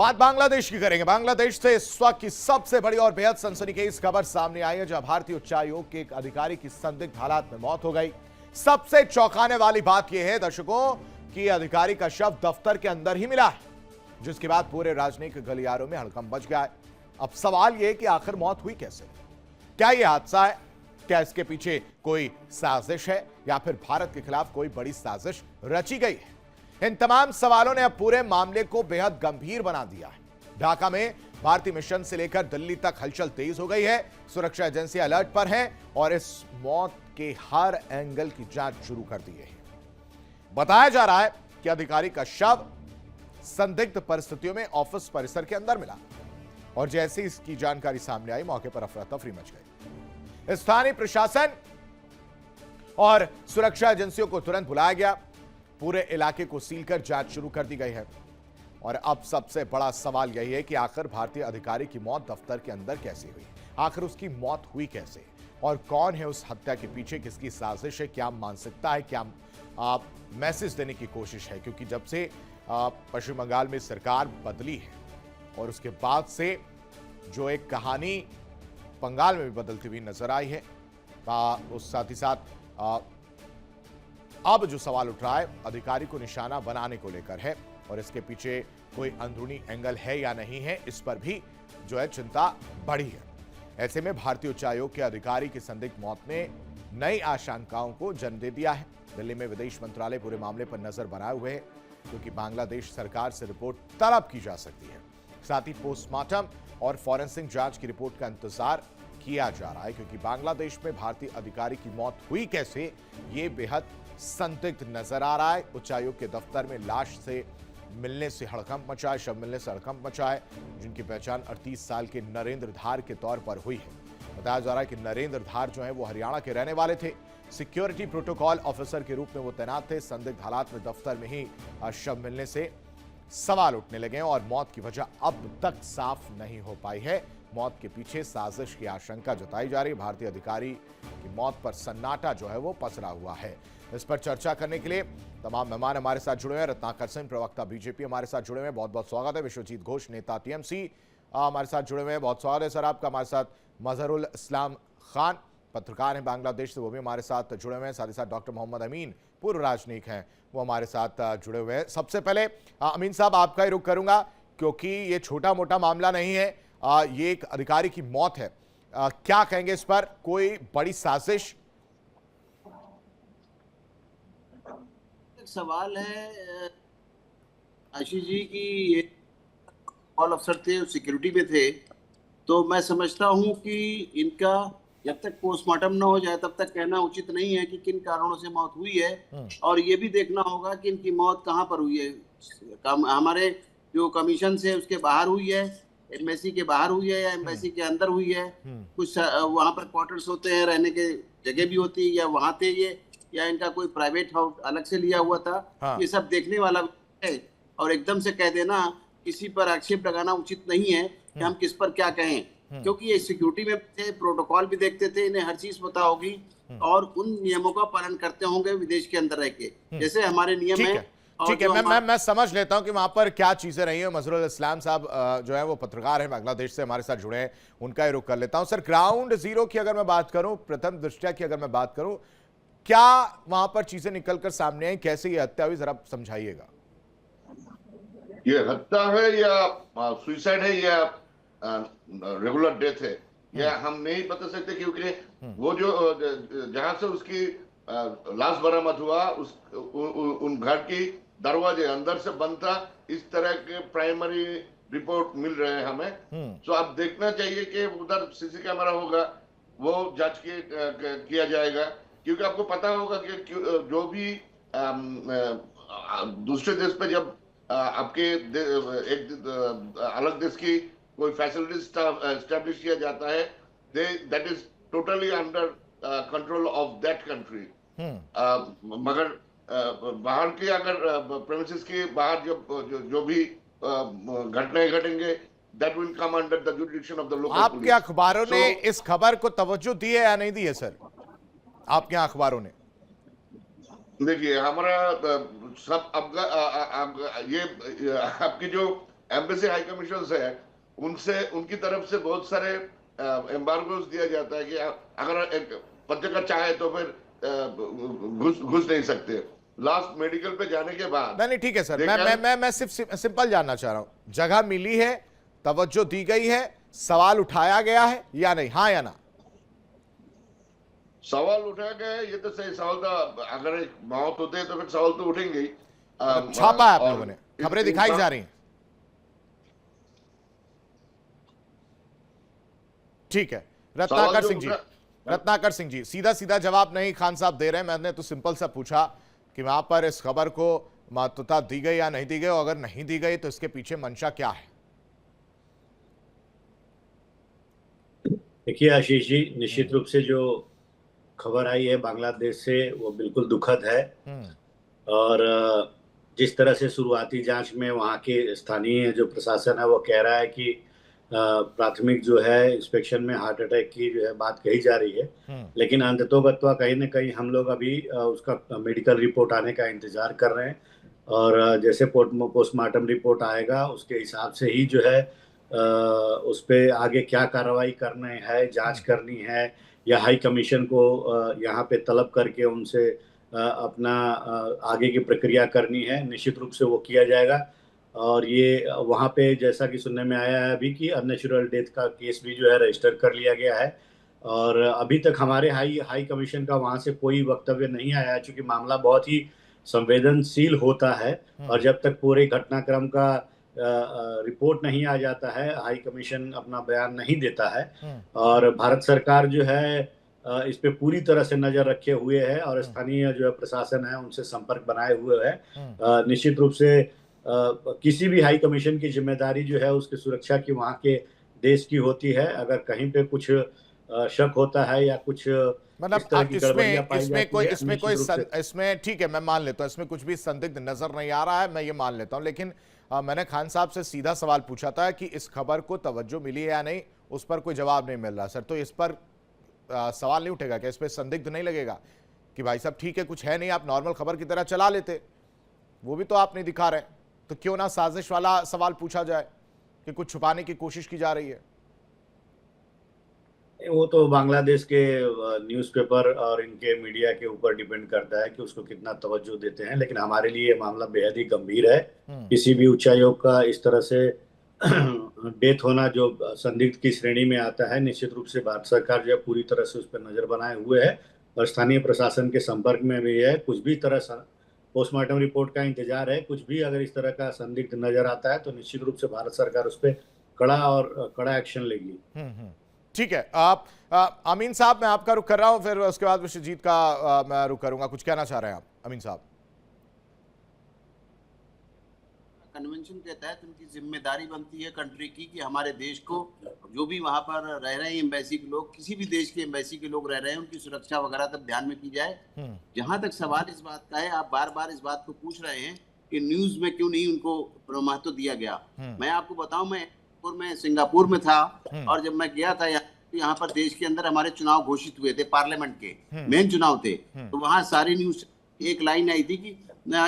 बात बांग्लादेश की करेंगे। बांग्लादेश से इस वक्त की सबसे बड़ी और बेहद सनसनीखेज खबर सामने आई है, जहां भारतीय उच्चायोग के एक अधिकारी की संदिग्ध हालात में मौत हो गई। सबसे चौंकाने वाली बात यह है दर्शकों कि अधिकारी का शव दफ्तर के अंदर ही मिला है, जिसके बाद पूरे राजनीतिक गलियारों में हड़कंप मच गया है। अब सवाल यह कि आखिर मौत हुई कैसे? क्या यह हादसा है? क्या इसके पीछे कोई साजिश है या फिर भारत के खिलाफ कोई बड़ी साजिश रची गई है? इन तमाम सवालों ने अब पूरे मामले को बेहद गंभीर बना दिया है। ढाका में भारतीय मिशन से लेकर दिल्ली तक हलचल तेज हो गई है। सुरक्षा एजेंसियां अलर्ट पर हैं और इस मौत के हर एंगल की जांच शुरू कर दी है। बताया जा रहा है कि अधिकारी का शव संदिग्ध परिस्थितियों में ऑफिस परिसर के अंदर मिला और जैसे इसकी जानकारी सामने आई, मौके पर अफरा तफरी मच गई। स्थानीय प्रशासन और सुरक्षा एजेंसियों को तुरंत बुलाया गया। पूरे इलाके को सील कर जांच शुरू कर दी गई है और अब सबसे बड़ा सवाल यही है कि आखिर भारतीय अधिकारी की मौत दफ्तर के अंदर कैसे हुई? आखिर उसकी मौत हुई कैसे और कौन है उस हत्या के पीछे? किसकी साजिश है? क्या मानसिकता है? क्या मैसेज देने की कोशिश है? क्योंकि जब से पश्चिम बंगाल में सरकार बदली है और उसके बाद से जो एक कहानी बंगाल में भी बदलती हुई नजर आई है, उस साथ ही साथ अब जो सवाल उठ रहा है अधिकारी को निशाना बनाने को लेकर है और इसके पीछे कोई अंदरूनी एंगल है या नहीं है, इस पर भी जो है चिंता बढ़ी है। ऐसे में भारतीय उच्चायोग के अधिकारी की संदिग्ध मौत ने नई आशंकाओं को जन्म दे दिया है। दिल्ली में विदेश मंत्रालय पूरे मामले पर नजर बनाए हुए है, क्योंकि बांग्लादेश सरकार से रिपोर्ट तलब की जा सकती है। साथ ही पोस्टमार्टम और फॉरेंसिक जांच की रिपोर्ट का इंतजार किया जा रहा है, क्योंकि बांग्लादेश में भारतीय अधिकारी की मौत हुई कैसे, ये बेहद संदिग्ध नजर आ रहा है। उच्चायोग के दफ्तर में लाश से मिलने से हड़कंप मचा है, शव मिलने से हड़कंप मचा है, जिनकी पहचान 38 साल के नरेंद्र धार के तौर पर हुई है। बताया जा रहा है कि नरेंद्र धार जो है वो हरियाणा के रहने वाले थे। सिक्योरिटी प्रोटोकॉल ऑफिसर के रूप में वो तैनात थे। संदिग्ध हालात में दफ्तर में ही शव मिलने से सवाल उठने लगे हैं और मौत की वजह अब तक साफ नहीं हो पाई है। मौत के पीछे साजिश की आशंका जताई जा रही है। भारतीय अधिकारी की मौत पर सन्नाटा जो है वो पसरा हुआ है। इस पर चर्चा करने के लिए तमाम मेहमान हमारे साथ जुड़े हैं। रत्नाकर सिंह, प्रवक्ता बीजेपी, हमारे साथ जुड़े हुए हैं, बहुत बहुत स्वागत है। विश्वजीत घोष, नेता टीएमसी, हमारे साथ जुड़े हुए हैं, बहुत स्वागत है सर आपका। हमारे साथ मजहरुल इस्लाम खान, पत्रकार हैं बांग्लादेश से, वो भी हमारे साथ जुड़े हुए हैं। साथ ही साथ डॉक्टर मोहम्मद अमीन, पूर्व राजनयिक हैं, वो हमारे साथ जुड़े हुए हैं। सबसे पहले अमीन साहब आपका ही रुख करूंगा, क्योंकि ये छोटा मोटा मामला नहीं है, ये एक अधिकारी की मौत है। क्या कहेंगे इस पर? कोई बड़ी साजिश? सवाल है आशीष जी कि ये कॉल अफसर थे, सिक्योरिटी में थे, तो मैं समझता हूं कि इनका जब तक पोस्टमार्टम ना हो जाए तब तक कहना उचित नहीं है कि किन कारणों से मौत हुई है। और ये भी देखना होगा कि इनकी मौत कहां पर हुई है। हमारे जो कमीशन से उसके बाहर हुई है, एम्बेसी के बाहर हुई है या एम्बेसी के अंदर हुई है। कुछ वहां पर क्वार्टर्स होते हैं, रहने के जगह भी होती है, या वहां थे ये, या इनका कोई प्राइवेट हाउस अलग से लिया हुआ था। हाँ। ये सब देखने वाला है और एकदम से कह देना किसी पर आक्षेप लगाना उचित नहीं है कि हम किस पर क्या कहें, क्योंकि ये सिक्योरिटी में थे, प्रोटोकॉल भी देखते थे, इन्हें हर चीज पता होगी और उन नियमों का पालन करते होंगे विदेश के अंदर रह के, जैसे हमारे नियम है। ठीक है, मैं समझ लेता हूं कि वहां पर क्या चीजें रही हैं। मजहरुल इस्लाम साहब जो है वो पत्रकार हैं, बांग्लादेश से हमारे साथ जुड़े हैं, उनका ही रुख कर लेता हूं। सर, ग्राउंड जीरो की अगर मैं बात करूं, प्रथम दृष्टया की अगर मैं बात करूं, क्या वहां पर चीजें निकलकर सामने आई? कैसे ये हत्या हुई, जरा समझाइएगा। ये हत्या है या सुसाइड है या रेगुलर डेथ है, यह हम नहीं बता सकते, क्योंकि वो जो जहां से उसकी लाश बरामद हुआ उन घर की दरवाजे अंदर से बंद था। इस तरह के प्राइमरी रिपोर्ट मिल रहे हैं हमें। तो अब देखना चाहिए कि उधर सीसी कैमरा होगा, वो जांच किया जाएगा, क्योंकि आपको पता होगा कि जो भी दूसरे देश पे जब आपके एक अलग देश की कोई फैसिलिटीज एस्टेब्लिश किया जाता है, that is totally under control of that country. मगर बाहर की अगर प्रेमिसेस के बाहर जो भी घटनाएं घटेंगे, that will come under the jurisdiction of the local police. आपके अखबारों ने इस खबर को तवज्जो दी है या नहीं दी है सर? आपके अखबारों ने? देखिए, हमारा सब ये आपकी जो एम्बेसी हाई कमीशन है, उनसे उनकी तरफ से बहुत सारे एम्बार्गोस दिया जाता है कि अगर एक पत्रकार चाहे तो फिर घुस नहीं सकते। लास्ट मेडिकल पे जाने के बाद नहीं ठीक है सर, मैं सिर्फ सिंपल जानना चाह रहा हूं, जगह मिली है, तवज्जो दी गई है, सवाल उठाया गया है या नहीं, हाँ या ना? सवाल उठाया गया है, ये तो सही सवाल था। अगर एक मौत होते हैं तो फिर सवाल तो उठेंगे ही। छापा है आप लोगों ने, खबरें दिखाई जा रही हैं। ठीक है, रत्नाकर सिंह जी सीधा सीधा जवाब नहीं खान साहब दे रहे हैं। मैंने तो सिंपल सा पूछा कि वहां पर इस खबर को महत्वता दी गई या नहीं दी गई, और अगर नहीं दी गई तो इसके पीछे मंशा क्या है? देखिए आशीष जी, निश्चित रूप से जो खबर आई है बांग्लादेश से वो बिल्कुल दुखद है। और जिस तरह से शुरुआती जांच में वहाँ के स्थानीय जो प्रशासन है वो कह रहा है कि प्राथमिक जो है इंस्पेक्शन में हार्ट अटैक की जो है बात कही जा रही है, लेकिन अंततोगत्वा कहीं न कहीं हम लोग अभी उसका मेडिकल रिपोर्ट आने का इंतजार कर रहे हैं। और जैसे पोस्टमार्टम रिपोर्ट आएगा उसके हिसाब से ही जो है उस पर आगे क्या कार्रवाई करनी है, जांच करनी है या हाई कमीशन को यहाँ पे तलब करके उनसे अपना आगे की प्रक्रिया करनी है, निश्चित रूप से वो किया जाएगा। और ये वहाँ पे जैसा कि सुनने में आया है अभी कि अननेचुरल डेथ का केस भी जो है रजिस्टर कर लिया गया है। और अभी तक हमारे हाई कमीशन का वहाँ से कोई वक्तव्य नहीं आया है, चूँकि मामला बहुत ही संवेदनशील होता है और जब तक पूरे घटनाक्रम का रिपोर्ट नहीं आ जाता है हाई कमीशन अपना बयान नहीं देता है। और भारत सरकार जो है इस पे पूरी तरह से नजर रखे हुए है और स्थानीय जो है प्रशासन है उनसे संपर्क बनाए हुए है। निश्चित रूप से किसी भी हाई कमीशन की जिम्मेदारी जो है उसकी सुरक्षा की वहाँ के देश की होती है। अगर कहीं पे कुछ शक होता है या कुछ मतलब इसमें ठीक है, मैं मान लेता हूँ इसमें कुछ भी संदिग्ध नजर नहीं आ रहा है, मैं ये मान लेता हूँ। लेकिन मैंने खान साहब से सीधा सवाल पूछा था कि इस खबर को तवज्जो मिली है या नहीं, उस पर कोई जवाब नहीं मिल रहा सर। तो इस पर सवाल नहीं उठेगा क्या, इस पर संदिग्ध नहीं लगेगा कि भाई साहब ठीक है कुछ है नहीं, आप नॉर्मल खबर की तरह चला लेते? वो भी तो आप नहीं दिखा रहे, तो क्यों ना साजिश वाला सवाल पूछा जाए कि कुछ छुपाने की कोशिश की जा रही है? वो तो बांग्लादेश के न्यूज़पेपर और इनके मीडिया के ऊपर डिपेंड करता है कि उसको कितना तवज्जो देते हैं। लेकिन हमारे लिए ये मामला बेहद ही गंभीर है। किसी भी उच्चायोग का इस तरह से डेथ होना जो संदिग्ध की श्रेणी में आता है, निश्चित रूप से भारत सरकार जो है पूरी तरह से उस पर नजर बनाए हुए है और स्थानीय प्रशासन के संपर्क में भी है। कुछ भी तरह पोस्टमार्टम रिपोर्ट का इंतजार है। कुछ भी अगर इस तरह का संदिग्ध नजर आता है तो निश्चित रूप से भारत सरकार उस पर कड़ा एक्शन लेगी। ठीक है, आप अमीन साहब मैं आपका रुख कर रहा हूं, फिर उसके बाद विश्वजीत का मैं रुख करूंगा। कुछ कहना चाह रहे हैं आप अमीन साहब? कन्वेंशन के तहत उनकी जिम्मेदारी बनती है कंट्री की कि हमारे देश को जो भी वहां पर रह रहे हैं एम्बेसी के लोग, किसी भी देश के एम्बेसी के लोग रह रहे हैं, उनकी सुरक्षा वगैरह तब ध्यान में की जाए। जहां तक सवाल इस बात का है, आप बार बार इस बात को पूछ रहे हैं कि न्यूज में क्यों नहीं उनको महत्व दिया गया। मैं आपको बताऊं, मैं सिंगापुर में था और जब मैं गया था यहाँ पर देश के अंदर हमारे चुनाव घोषित हुए थे, पार्लियामेंट के मेन चुनाव थे, तो वहाँ सारी न्यूज एक लाइन आई थी कि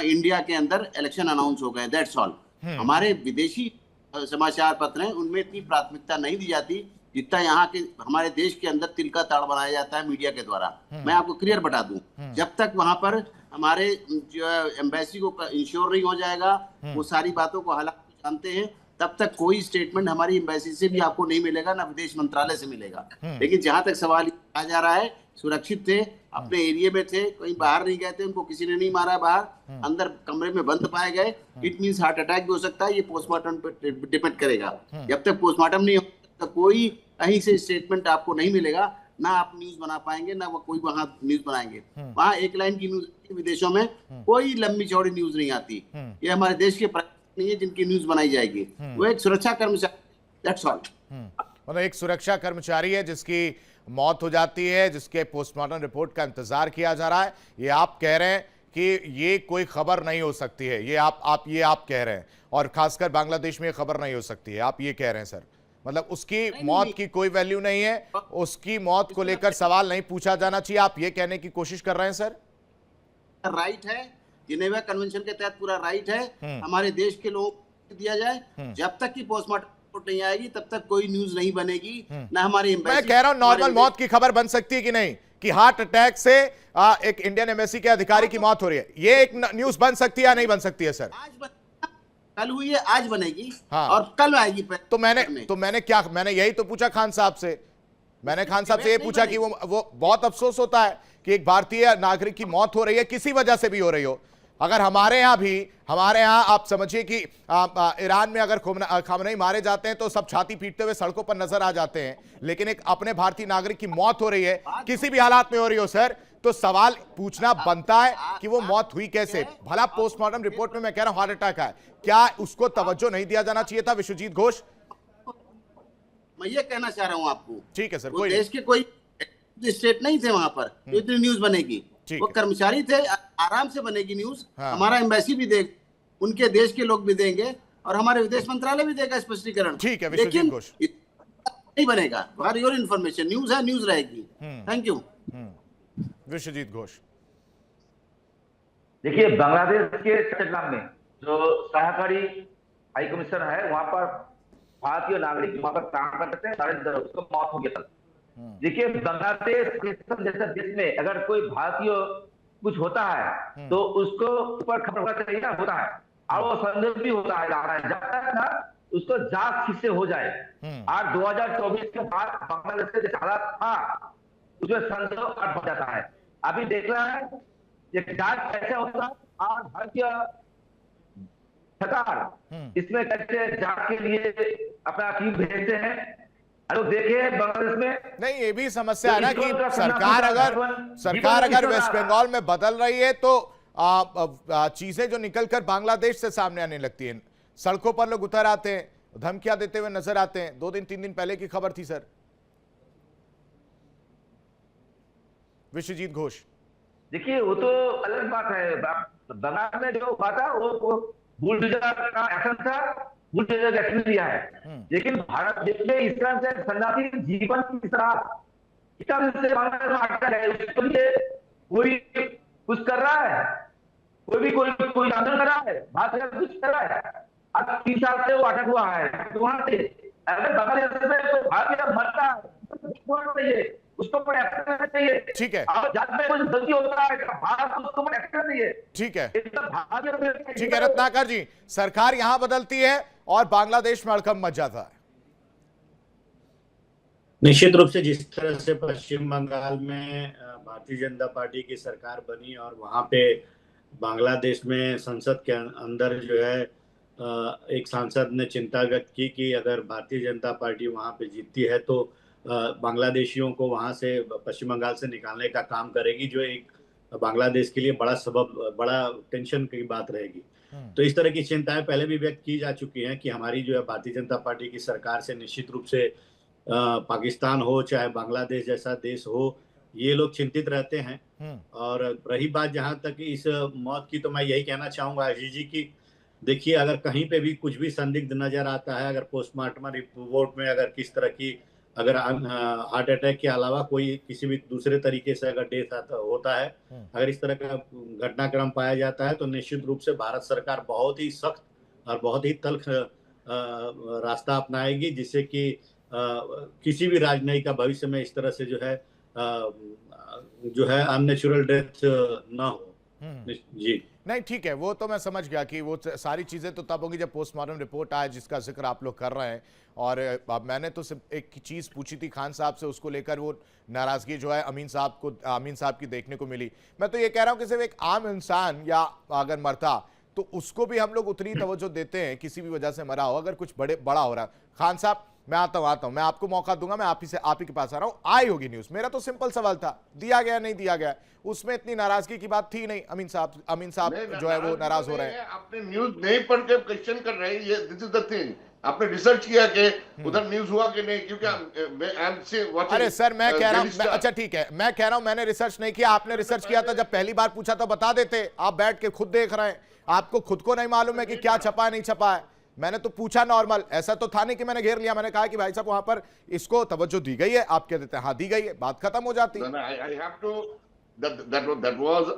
इंडिया के अंदर इलेक्शन अनाउंस हो गए, दैट्स ऑल। हमारे विदेशी समाचार पत्र हैं उनमें इतनी प्राथमिकता नहीं दी जाती जितना यहाँ के हमारे देश के अंदर तिल का ताड़ बनाया जाता है मीडिया के द्वारा। मैं आपको क्लियर बता दूं, जब तक वहां पर हमारे जो एम्बेसी को इंश्योर नहीं हो जाएगा, वो सारी बातों को हालात जानते हैं, तब तक कोई स्टेटमेंट हमारी एम्बेसी से भी आपको नहीं मिलेगा, ना विदेश मंत्रालय से मिलेगा। लेकिन जहां तक सवाल आ जा रहा है, सुरक्षित थे, अपने एरिया में थे, कहीं बाहर नहीं गए थे, उनको किसी ने नहीं मारा बाहर, अंदर कमरे में बंद पाए गए, इट मींस हार्ट अटैक भी हो सकता है। ये पोस्टमार्टम पे डिपेंड करेगा। जब तक पोस्टमार्टम नहीं हो तो कोई कहीं से स्टेटमेंट आपको नहीं मिलेगा, ना आप न्यूज बना पाएंगे, ना वो कोई वहां न्यूज बनाएंगे। वहां एक लाइन की न्यूज, विदेशों में कोई लंबी चौड़ी न्यूज नहीं आती। ये हमारे देश के नहीं है जिनकी न्यूज बनाई जाएगी, वो एक सुरक्षा कर्मचारी, दैट्स ऑल। मतलब एक सुरक्षा कर्मचारी है जिसकी मौत हो जाती है, जिसके पोस्टमार्टम रिपोर्ट का इंतजार किया जा रहा है। ये आप कह रहे हैं कि ये कोई खबर नहीं हो सकती है, ये आप कह रहे हैं, और खासकर बांग्लादेश में ये खबर नहीं हो सकती है, आप ये कह रहे हैं सर? मतलब उसकी मौत की कोई वैल्यू नहीं है, उसकी मौत को लेकर सवाल नहीं पूछा जाना चाहिए, आप ये कहने की कोशिश कर रहे हैं सर? राइट है, जिनेवा कन्वेंशन के तहत पूरा राइट है। हमारे देश के लोग दिया जाए। जब तक कि पोस्टमार्टम रिपोर्ट नहीं आएगी तब तक कोई न्यूज नहीं बनेगी, ना हमारी मैं कह रहा हूं नॉर्मल मौत की खबर बन सकती है कि नहीं, कि हार्ट अटैक से एक इंडियन एम्बेसी के अधिकारी की मौत हो रही है, ये एक न्यूज बन सकती है या नहीं बन सकती है सर? कल हुई है, आज बनेगी। हाँ। और कल आएगी। तो मैंने यही तो पूछा खान साहब से, मैंने खान साहब से ये पूछा कि वो बहुत अफसोस होता है कि एक भारतीय नागरिक की मौत हो रही है, किसी वजह से भी हो रही हो। अगर हमारे यहाँ आप समझिए कि ईरान में अगर खामनेई मारे जाते हैं तो सब छाती पीटते हुए सड़कों पर नजर आ जाते हैं, लेकिन एक अपने भारतीय नागरिक की मौत हो रही है, किसी भी हालात में हो रही हो सर, तो सवाल पूछना बनता है कि वो मौत हुई कैसे। भला पोस्टमार्टम रिपोर्ट में मैं कह रहा हूं हार्ट अटैक है, क्या उसको तवज्जो नहीं दिया जाना चाहिए था? विश्वजीत घोष, मैं ये कहना चाह रहा हूं आपको। ठीक है सर, कोई देश के कोई स्टेट नहीं थे वहां पर तो इतनी न्यूज बनेगी। वो कर्मचारी थे, आराम से बनेगी न्यूज। हमारा एम्बेसी भी देख, उनके देश के लोग भी देंगे और हमारे विदेश मंत्रालय भी देगा स्पष्टीकरण। ठीक है विश्वजीत घोष, नहीं बनेगा। फॉर योर इन्फॉर्मेशन, न्यूज है, न्यूज रहेगी। Thank you. विश्वजीत घोष, देखिए, बांग्लादेश के चट्टग्राम में जो सहकारी हाई कमिश्नर है, वहां पर भारतीय नागरिक वहां पर काम करते हैं, 10.5 उसको मौत हो गया था। देखिए, बांग्लादेश जैसा देश में अगर कोई भारतीय कुछ होता है तो उसको ऊपर खबर होना चाहिए ना, होता है और वो संदेश भी होता है, जब तक ना उसको जांच ठीक से हो जाए। आज 2024 के बाद बांग्लादेश के जैसे हालात था उसमें संदेह बढ़ जाता है। अभी देख रहा है ये जांच कैसे होता है और भारतीय सरकार इसमें कैसे जांच के लिए अपना टीम भेजते हैं। देखिए, बांग्लादेश में नहीं, ये भी समस्या है ना कि सरकार अगर वेस्ट बंगाल में बदल रही है तो चीजें जो निकलकर बांग्लादेश से सामने आने लगती हैं। सड़कों पर लोग उतर आते हैं, धमकियां देते हुए नजर आते हैं। 2 दिन 3 दिन पहले की खबर थी सर। विश्वजीत घोष, देखिए, वो तो अलग बात है। बंगाल में जो हुआ था वो बुलडोजर का एक्शन था, बुलडोजर एक्शन लिया है। लेकिन भारत देश में इस तरह से सन्नाटी जीवन की तरह इस तरह से बांग्लादेश है, उसके लिए कोई कुछ कर रहा है, कोई आंदोलन कर रहा है, भारत कुछ कर रहा है। अब 3 साल से वो अटक हुआ है वहां से। अगर बांग्लादेश में कोई भारतीय मरता है उसको पर एक्शन करना चाहिए। ठीक है, और जब में कुछ गलती होता है भारत उसको पर एक्शन करना चाहिए। ठीक है, ठीक है रत्नाकर जी, सरकार यहां बदलती है और बांग्लादेश में हड़कंप मच जाता है। निश्चित रूप से जिस तरह से पश्चिम बंगाल में भारतीय जनता पार्टी की सरकार बनी और वहां पे बांग्लादेश में संसद के अंदर जो है एक सांसद ने चिंता व्यक्त की कि अगर भारतीय जनता पार्टी वहां पे जीतती है तो बांग्लादेशियों को वहां से पश्चिम बंगाल से निकालने का काम करेगी, जो एक बांग्लादेश के लिए बड़ा टेंशन की बात रहेगी। तो इस तरह की चिंताएं पहले भी व्यक्त की जा चुकी हैं कि हमारी जो है भारतीय जनता पार्टी की सरकार से निश्चित रूप से पाकिस्तान हो चाहे बांग्लादेश जैसा देश हो, ये लोग चिंतित रहते हैं। और रही बात जहां तक इस मौत की, तो मैं यही कहना चाहूंगा आशीष जी की देखिए, अगर कहीं पे भी कुछ भी संदिग्ध नजर आता है, अगर पोस्टमार्टम रिपोर्ट में अगर किस तरह की अगर हार्ट अटैक के अलावा कोई किसी भी दूसरे तरीके से अगर डेथ होता है, अगर इस तरह का घटनाक्रम पाया जाता है तो निश्चित रूप से भारत सरकार बहुत ही सख्त और बहुत ही तल्ख रास्ता अपनाएगी, जिससे कि किसी भी राजनयिक का भविष्य में इस तरह से जो है अननेचुरल डेथ ना हो। जी नहीं, ठीक है, वो तो मैं समझ गया कि वो सारी चीज़ें तो तब होंगी जब पोस्टमार्टम रिपोर्ट आए, जिसका जिक्र आप लोग कर रहे हैं। और मैंने तो सिर्फ एक चीज़ पूछी थी खान साहब से, उसको लेकर वो नाराज़गी जो है अमीन साहब की देखने को मिली। मैं तो ये कह रहा हूँ कि सिर्फ एक आम इंसान या अगर मरता तो उसको भी हम लोग उतनी तवज्जो देते हैं, किसी भी वजह से मरा हो, अगर कुछ बड़ा हो रहा। खान साहब, मैं आता हूं, मैं आपको मौका दूंगा, मैं आप ही के पास आ रहा हूं। आई होगी न्यूज, मेरा तो सिंपल सवाल था, दिया गया नहीं दिया गया, उसमें इतनी नाराजगी की बात थी नहीं। अमीन साहब जो है वो नाराज हो रहे हैं। आपने न्यूज नहीं पढ़ के क्वेश्चन कर रहे हैं, ये दिस इज द थिंग। आपने रिसर्च किया कि उधर न्यूज हुआ कि नहीं, क्योंकि अरे सर, मैं कह रहा हूं, अच्छा ठीक है, मैं कह रहा हूं मैंने रिसर्च नहीं किया, आपने रिसर्च किया था। जब पहली बार पूछा तो बता देते, आप बैठ के खुद देख रहे हैं, आपको खुद को नहीं मालूम है कि क्या छपा है नहीं छपा है। मैंने तो पूछा नॉर्मल, ऐसा तो था नहीं कि मैंने घेर लिया। मैंने कहा कि भाई साहब वहां पर इसको तवज्जो दी गई है, आप कह देते हैं हाँ दी गई है, बात खत्म हो जाती। that was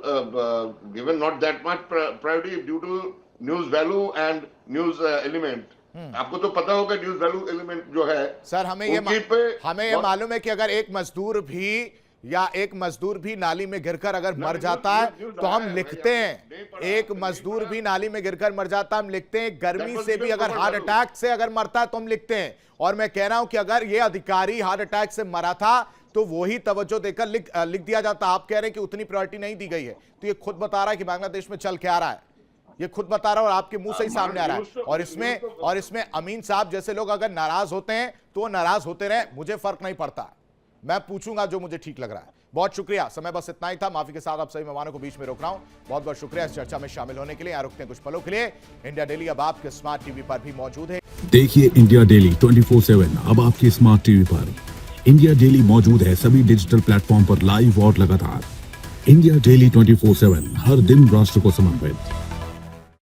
given not that much priority due to news value and news element. आपको तो पता होगा न्यूज वैल्यू एलिमेंट जो है सर हमें ये मालूम है कि अगर एक मजदूर भी नाली में गिरकर अगर मर जाता है तो हम लिखते हैं, एक मजदूर भी नाली में गिरकर मर जाता है हम लिखते हैं, गर्मी से भी अगर हार्ट अटैक से अगर मरता है तो हम लिखते हैं। और मैं कह रहा हूं कि अगर ये अधिकारी हार्ट अटैक से मरा था तो वही तवज्जो देकर लिख दिया जाता। आप कह रहे हैं कि उतनी प्रायोरिटी नहीं दी गई है, तो ये खुद बता रहा है कि बांग्लादेश में चल क्या रहा है, ये खुद बता रहा है और आपके मुंह से ही सामने आ रहा है। और इसमें अमीन साहब जैसे लोग अगर नाराज होते हैं तो वो नाराज होते रहे, मुझे फर्क नहीं पड़ता, मैं पूछूंगा जो मुझे ठीक लग रहा है। बहुत शुक्रिया, समय बस इतना ही था। माफी के साथ आप सभी मेहमानों को बीच में रोक रहा हूं। बहुत बहुत शुक्रिया इस चर्चा में शामिल होने के लिए। यहां रुकते हैं कुछ पलों के लिए। इंडिया डेली अब आपके स्मार्ट टीवी पर भी मौजूद है। देखिए इंडिया डेली 24/7 अब आपकी स्मार्ट टीवी पर। इंडिया डेली मौजूद है सभी डिजिटल प्लेटफॉर्म पर लाइव और लगातार। इंडिया डेली 24/7 हर दिन राष्ट्र को समर्पित।